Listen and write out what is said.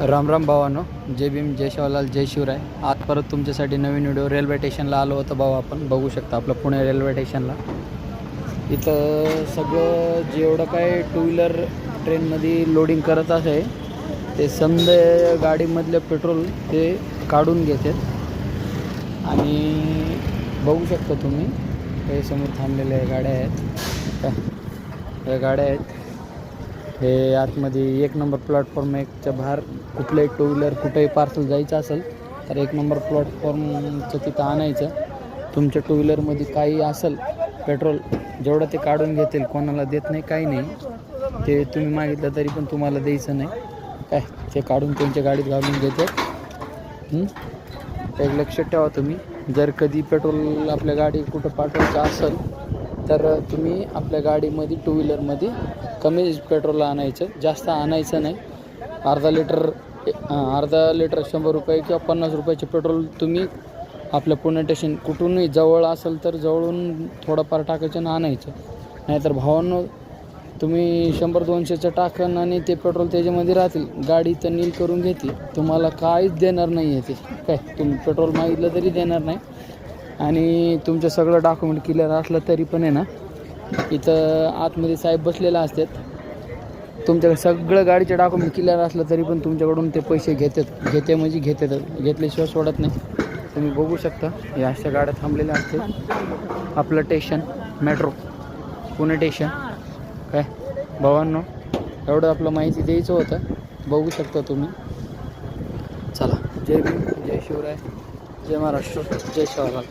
राम राम भावानो, जय भीम, जय शिवलाल, जय शिवराय. आज परत तुमच्यासाठी नवीन व्हिडिओ. रेल्वे स्टेशनला आलो होतो भाऊ. आपण बघू शकता आपलं पुणे रेल्वे स्टेशनला. इथं सगळं जेवढं काय टू व्हीलर ट्रेनमध्ये लोडिंग करत आहे ते समजे गाडीमधले पेट्रोल ते काढून घेतात. आणि बघू शकता तुम्ही हे समोर थांबलेल्या गाड्या आहेत. या गाड्या आहेत हे आतमध्ये 1 नंबर प्लॅटफॉर्म. एकच्या बाहेर कुठलंही टू व्हीलर कुठेही पार्सल जायचं असेल तर 1 नंबर प्लॅटफॉर्मचं तिथं आणायचं. तुमच्या टू व्हीलरमध्ये काही असेल पेट्रोल जेवढं ते काढून घेतील, कोणाला देत नाही, काही नाही. ते तुम्ही मागितलं तरी पण तुम्हाला द्यायचं नाही काय, ते काढून त्यांच्या गाडीत घालून देतात. एक लक्षात ठेवा तुम्ही, जर कधी पेट्रोल आपल्या गाडी कुठं पाठवायचं असेल तर तुम्ही आपल्या गाडीमध्ये टू व्हीलरमध्ये कमी पेट्रोल आणायचं, जास्त आणायचं नाही. अर्धा लिटर 100 रुपये किंवा 50 रुपयाचे पेट्रोल तुम्ही आपल्या पुणे स्टेशन कुठूनही जवळ असेल तर जवळून थोडंफार टाकायचं आणि आणायचं. नाहीतर भावांनो, तुम्ही 100-200चं टाकन आणि ते पेट्रोल त्याच्यामध्ये राहतील, गाडी तर नील करून घेते, तुम्हाला काहीच देणार नाही आहे ते काय. तुम्ही पेट्रोल मागितलं तरी देणार नाही. आणि तुमचं सगळं डॉक्युमेंट क्लिअर असलं तरी पण आहे ना, इथं आतमध्ये साहेब बसलेला असतात. तुमच्याकडे सगळं गाडीचे डॉक्युमेंट क्लिअर असलं तरी पण तुमच्याकडून ते पैसे घेतल्याशिवाय सोडत नाही. तुम्ही बघू शकता या अशा गाड्या थांबलेल्या असतात. आपलं स्टेशन मेट्रो पुणे स्टेशन काय भावांनो, एवढं आपलं माहिती द्यायचं होतं. बघू शकता तुम्ही. चला, जय भीम, जय शिवराय, जय महाराष्ट्र, जय शिवलाल.